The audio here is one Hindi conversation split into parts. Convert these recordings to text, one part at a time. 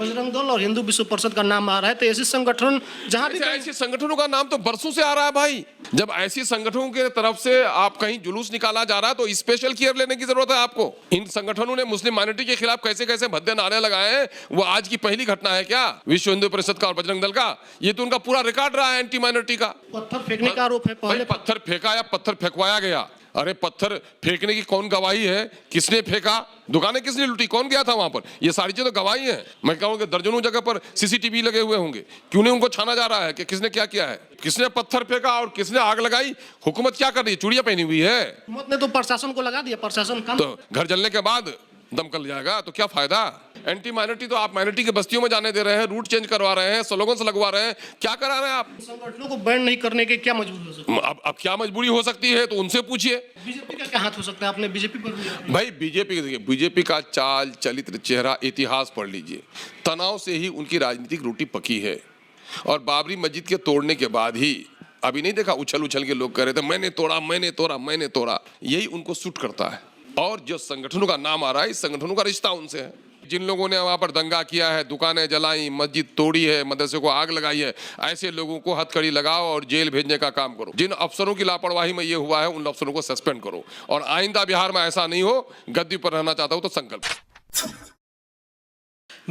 बजरंग दल और हिंदू विश्व परिषद का नाम आ रहा है, तो ऐसे संगठन जहां भी ऐसे संगठनों का नाम तो बरसों से आ रहा है भाई। जब ऐसी संगठनों के तरफ से आप कहीं जुलूस निकाला जा रहा है तो स्पेशल केयर लेने की जरूरत है आपको। इन संगठनों ने मुस्लिम माइनॉरिटी के खिलाफ कैसे कैसे भद्दे नारे लगाए हैं, वो आज की पहली घटना है क्या विश्व हिंदू परिषद का और बजरंग दल का? ये तो उनका पूरा रिकॉर्ड रहा है एंटी माइनॉरिटी का। पत्थर फेंकने का आरोप है, पहले पत्थर फेंका या पत्थर फेंकवाया गया? अरे पत्थर फेंकने की कौन गवाही है? किसने फेंका? दुकानें किसने लूटी? कौन गया था वहां पर? ये सारी चीजें तो गवाही है। मैं कहूँ कि दर्जनों जगह पर सीसीटीवी लगे हुए होंगे, क्यों नहीं उनको छाना जा रहा है कि किसने क्या किया है, किसने पत्थर फेंका और किसने आग लगाई? हुकूमत क्या कर रही है? चूड़ियां पहनी हुई है। हुकूमत ने तो प्रशासन को लगा दिया, प्रशासन काम तो घर जलने के बाद दमकल जाएगा तो क्या फायदा? एंटी माइनॉरिटी तो आप माइनॉरिटी के बस्तियों में जाने दे रहे हैं, रूट चेंज करवा रहे हैं, स्लोगन्स लगवा रहे हैं, क्या करा रहे हैं आप? संगठनों को बैन नहीं करने के क्या मजबूरी हो सकती है? अब क्या मजबूरी हो सकती है तो उनसे पूछिए। बीजेपी का क्या हाथ हो सकता है? आपने बीजेपी पर भी भाई बीजेपी का चाल चलित्र चेहरा इतिहास पढ़ लीजिए। तनाव से ही उनकी राजनीतिक रोटी पकी है। और बाबरी मस्जिद के तोड़ने के बाद ही अभी नहीं देखा उछल उछल के लोग कह रहे थे मैंने तोड़ा मैंने तोड़ा मैंने तोड़ा, यही उनको सूट करता है। और जो संगठनों का नाम आ रहा है, इस संगठनों का रिश्ता उनसे है। जिन लोगों ने वहां पर दंगा किया है, दुकानें जलाई, मस्जिद तोड़ी है, मदरसे को आग लगाई है, ऐसे लोगों को हथकड़ी लगाओ और जेल भेजने का काम करो। जिन अफसरों की लापरवाही में ये हुआ है उन अफसरों को सस्पेंड करो और आइंदा बिहार में ऐसा नहीं हो। गद्दी पर रहना चाहता हो तो संकल्प।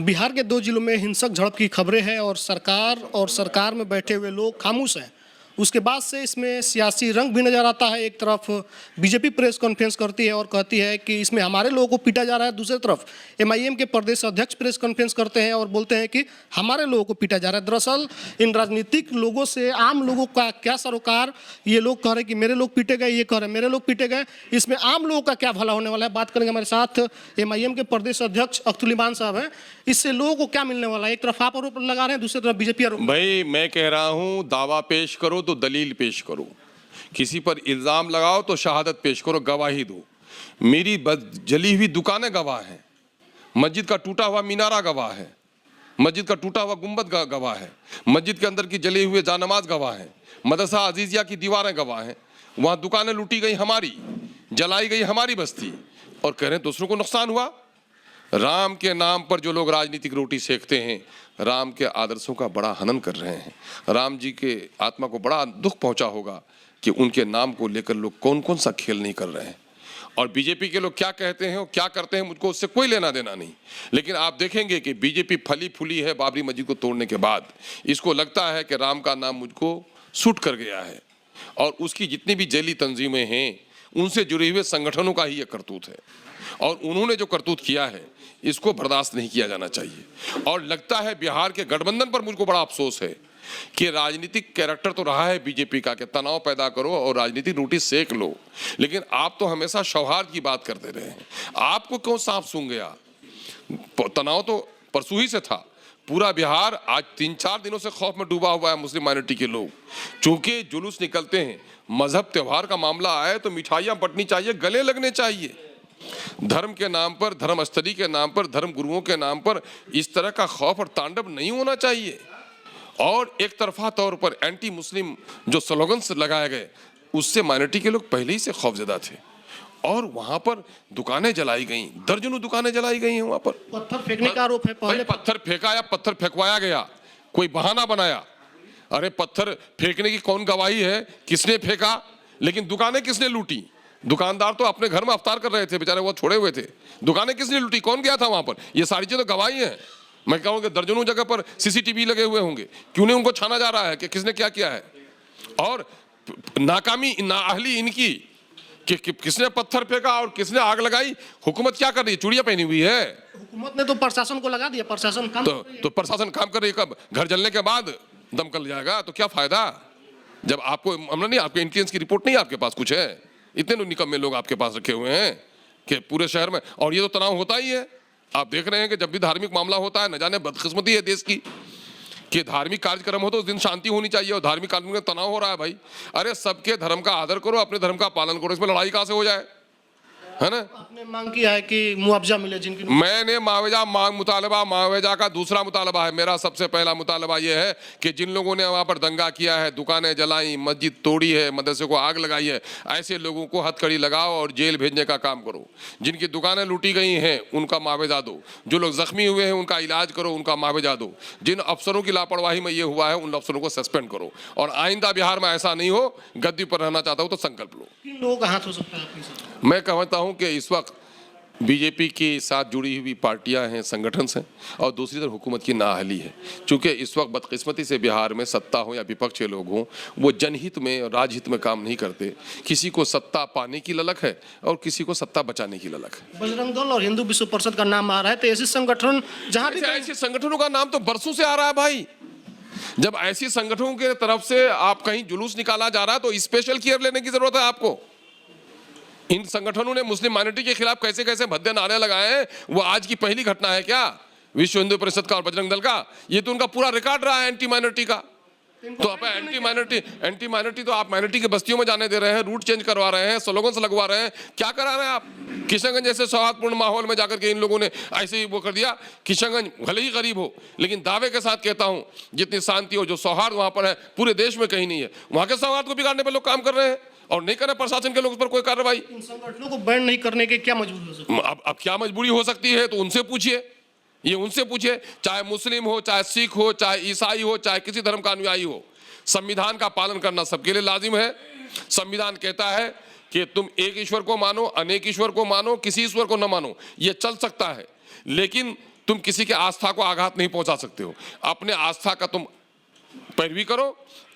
बिहार के 2 जिलों में हिंसक झड़प की खबरें हैं और सरकार में बैठे हुए लोग खामोश हैं। उसके बाद से इसमें सियासी रंग भी नज़र आता है। एक तरफ बीजेपी प्रेस कॉन्फ्रेंस करती है और कहती है कि इसमें हमारे लोगों को पीटा जा रहा है, दूसरी तरफ एमआईएम के प्रदेश अध्यक्ष प्रेस कॉन्फ्रेंस करते हैं और बोलते हैं कि हमारे लोगों को पीटा जा रहा है। दरअसल इन राजनीतिक लोगों से आम लोगों का क्या सरोकार? ये लोग कह रहे हैं कि मेरे लोग पीटे गए, ये कह रहे हैं मेरे लोग पीटे गए, इसमें आम लोगों का क्या भला होने वाला है? बात करेंगे, हमारे साथ एमआईएम के प्रदेश अध्यक्ष अख्तुल ईमान साहब हैं। इससे लोगों को क्या मिलने वाला है? एक तरफ आप आरोप लगा रहे हैं, दूसरी तरफ बीजेपी आरोप। भाई मैं कह रहा हूं दावा पेश करो तो दलील पेश करो, किसी पर इल्जाम लगाओ तो शहादत पेश करो, गवाही दो। मेरी जली हुई दुकानें गवाह हैं, मस्जिद का टूटा हुआ मीनारा गवाह है, मस्जिद का टूटा हुआ गुंबद गवाह है, मस्जिद के अंदर की जले हुए जानमाज गवाह है, मदरसा अजीजिया की दीवारें गवाह हैं। वहां दुकानें लूटी गई हमारी, जलाई गई हमारी बस्ती, और कह रहे हैं दूसरों को नुकसान हुआ। राम के नाम पर जो लोग राजनीतिक रोटी सेकते हैं, राम के आदर्शों का बड़ा हनन कर रहे हैं। राम जी के आत्मा को बड़ा दुख पहुंचा होगा कि उनके नाम को लेकर लोग कौन कौन सा खेल नहीं कर रहे हैं। और बीजेपी के लोग क्या कहते हैं और क्या करते हैं, मुझको उससे कोई लेना देना नहीं। लेकिन आप देखेंगे कि बीजेपी फली फूली है बाबरी मस्जिद को तोड़ने के बाद। इसको लगता है कि राम का नाम मुझको सूट कर गया है और उसकी जितनी भी जैली तंजीमें हैं उनसे जुड़े हुए संगठनों का ही यह करतूत है। और उन्होंने जो करतूत किया है इसको बर्दाश्त नहीं किया जाना चाहिए। और लगता है बिहार के गठबंधन पर मुझको बड़ा अफसोस है कि राजनीतिक कैरेक्टर तो रहा है बीजेपी का कि तनाव पैदा करो और राजनीतिक रोटी सेक लो, लेकिन आप तो हमेशा सौहार्द की बात करते रहे हैं। आपको क्यों सांप सूंघ गया? तनाव तो परसों ही से था। पूरा बिहार आज 3-4 दिनों से खौफ में डूबा हुआ है मुस्लिम माइनॉरिटी के लोग। चूंकि जुलूस निकलते हैं, मजहब त्योहार का मामला आए तो मिठाइयाँ बंटनी चाहिए, गले लगने चाहिए। धर्म के नाम पर, धर्मस्थली के नाम पर, धर्म गुरुओं के नाम पर इस तरह का खौफ और तांडव नहीं होना चाहिए। और एक तरफा तौर पर एंटी मुस्लिम जो स्लोगन्स लगाए गए उससे माइनॉरिटी के लोग पहले ही से खौफजदा थे। और वहां पर दुकानें जलाई गई, दर्जनों दुकानें जलाई गई हैं वहां पर। पत्थर फेंकने का आरोप है, पहले पत्थर फेंका या पत्थर फेंकवाया गया? कोई बहाना बनाया? अरे पत्थर फेंकने की कौन गवाही है? किसने फेंका? लेकिन दुकानें किसने लूटी? दुकानदार तो अपने घर में अफ्तार कर रहे थे बेचारे, वो छोड़े हुए थे। दुकानें किसने लूटी? कौन गया था वहां पर? ये सारी चीजें तो गवाही हैं। मैं कहूँ कि दर्जनों जगह पर सीसीटीवी लगे हुए होंगे, क्यों नहीं उनको छाना जा रहा है कि किसने क्या किया है? और नाकामी नाअहली इनकी कि किसने पत्थर फेंका और किसने आग लगाई? हुकूमत क्या कर रही है? चूड़ियां पहनी हुई है। हुकूमत ने तो प्रशासन को लगा दिया, प्रशासन काम तो प्रशासन काम कर रही है। कब? घर जलने के बाद दमकल जाएगा तो क्या फायदा? जब आपको हमने नहीं, आपके इंटेलिजेंस की रिपोर्ट नहीं आपके पास कुछ है? इतने निकम्मे लोग आपके पास रखे हुए हैं कि पूरे शहर में। और ये तो तनाव होता ही है। आप देख रहे हैं कि जब भी धार्मिक मामला होता है, न जाने बदकिस्मती है देश की कि धार्मिक कार्यक्रम हो तो उस दिन शांति होनी चाहिए और धार्मिक कार्यक्रम में तनाव हो रहा है। भाई अरे सबके धर्म का आदर करो, अपने धर्म का पालन करो, इसमें लड़ाई कहाँ से हो जाए? है ना। आपने मांग किया है कि मुआवजा मिले जिनकी मैंने मुआवजा का दूसरा मुतालबा है। मेरा सबसे पहला मुतालबा यह है कि जिन लोगों ने वहाँ पर दंगा किया है, दुकानें जलाई, मस्जिद तोड़ी है, मदरसे को आग लगाई है, ऐसे लोगों को हथकड़ी लगाओ और जेल भेजने का काम करो। जिनकी दुकानें लूटी गई हैं उनका मुआवजा दो, जो लोग जख्मी हुए हैं उनका इलाज करो, उनका मुआवजा दो। जिन अफसरों की लापरवाही में ये हुआ है उन अफसरों को सस्पेंड करो और आइंदा बिहार में ऐसा नहीं हो। गद्दी पर रहना चाहता हो तो संकल्प लो। किन लोगों का हाथ हो सकता है आपके साथ? मैं कहता हूं कि इस वक्त बीजेपी के साथ जुड़ी हुई पार्टियां हैं, संगठन हैं, और दूसरी तरफ हुकूमत की नाअहली है। चूंकि इस वक्त बदकिस्मती से बिहार में सत्ता हो या विपक्ष के लोग हों, वो जनहित में और राजहित में काम नहीं करते। किसी को सत्ता पाने की ललक है और किसी को सत्ता बचाने की ललक है। बजरंग दल और हिंदू विश्व परिषद का नाम आ रहा है, तो ऐसे संगठन जहां भी ऐसे संगठनों का नाम तो बरसों से आ रहा है भाई। जब ऐसी संगठनों के तरफ से आप कहीं जुलूस निकाला जा रहा है तो स्पेशल केयर लेने की जरूरत है आपको। इन संगठनों ने मुस्लिम माइनॉरिटी के खिलाफ कैसे कैसे भद्दे नारे लगाए हैं, वो आज की पहली घटना है क्या? विश्व हिंदू परिषद का और बजरंग दल का ये तो उनका पूरा रिकॉर्ड रहा है एंटी माइनॉरिटी का। तो आप एंटी माइनॉरिटी तो आप माइनॉरिटी के बस्तियों में जाने दे रहे हैं, रूट चेंज करवा रहे हैं, स्लोगन्स लगवा रहे हैं, क्या करा रहे हैं आप? किशनगंज जैसे सौहार्दपूर्ण माहौल में जाकर के इन लोगों ने ऐसे ही वो कर दिया। किशनगंज भले ही गरीब हो, लेकिन दावे के साथ कहता हूं जितनी शांति हो, जो सौहार्द वहां पर है पूरे देश में कहीं नहीं है। वहां के सौहार्द को बिगाड़ने पर लोग काम कर रहे हैं और नहीं कर रहे प्रशासन के लोग उस पर कोई कार्रवाई। इन संगठनों को बैन नहीं करने के क्या मजबूरी हो सकती है? अब क्या मजबूरी हो सकती है तो उनसे पूछिए, ये उनसे पूछिए। चाहे मुस्लिम हो, चाहे सिख हो, चाहे ईसाई हो, चाहे किसी धर्म का अनुयायी हो, संविधान का पालन करना सबके लिए लाजिम है। संविधान कहता है कि तुम एक ईश्वर को मानो, अनेक ईश्वर को मानो, किसी ईश्वर को न मानो, ये चल सकता है, लेकिन तुम किसी के आस्था को आघात नहीं पहुंचा सकते हो। अपने आस्था का तुम पैरवी करो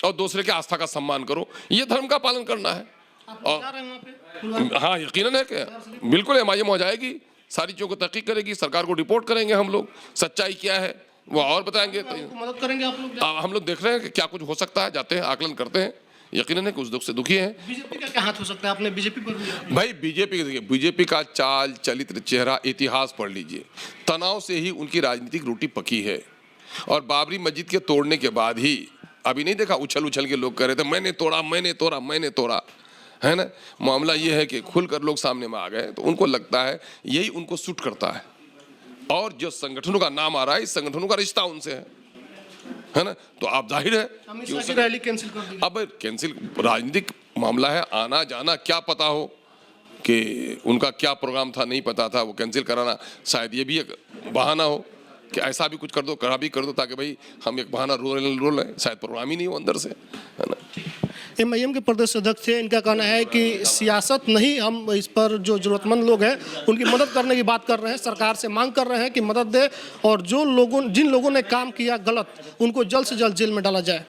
और दूसरे के आस्था का सम्मान करो, ये धर्म का पालन करना है। आप जा रहे हैं वहाँ पे? हाँ, यकीनन है कि बिल्कुल एमआईएम हो जाएगी, सारी चीज़ों को तहकीक करेगी, सरकार को रिपोर्ट करेंगे हम लोग, सच्चाई क्या है वो और बताएंगे। मदद करेंगे आप लोग? हम लोग देख रहे हैं कि क्या कुछ हो सकता है, जाते हैं, आकलन करते हैं। यकीनन है कि उस दुख से दुखी हैं। बीजेपी का क्या हाथ हो सकता है? आपने बीजेपी पर भी भाई बीजेपी देखिए, बीजेपी का चाल चरित्र चेहरा इतिहास पढ़ लीजिए। तनाव से ही उनकी राजनीतिक रोटी पकी है। और बाबरी मस्जिद के तोड़ने के बाद ही, अभी नहीं देखा उछल उछल के लोग कह रहे थे मैंने तोड़ा मैंने तोड़ा मैंने तोड़ा, है ना। मामला ये है कि खुलकर लोग सामने में आ गए तो उनको लगता है यही उनको सूट करता है। और जो संगठनों का नाम आ रहा है, इस संगठनों का रिश्ता उनसे है ना। तो आप जाहिर है अमित शाह की रैली कैंसिल कर दी। अब कैंसिल राजनीतिक मामला है, आना जाना, क्या पता हो कि उनका क्या प्रोग्राम था, नहीं पता था, वो कैंसिल कराना शायद ये भी एक बहाना हो कि ऐसा भी कुछ कर दो, करा भी कर दो, ताकि भाई हम एक बहाना रोल लें, शायद प्रोग्राम ही नहीं हो अंदर से, है ना। एमआईएम के प्रदेश अध्यक्ष थे, इनका कहना है कि सियासत नहीं, हम इस पर जो जरूरतमंद लोग हैं उनकी मदद करने की बात कर रहे हैं, सरकार से मांग कर रहे हैं कि मदद दे और जिन लोगों ने काम किया गलत उनको जल्द से जल्द जेल में डाला जाए।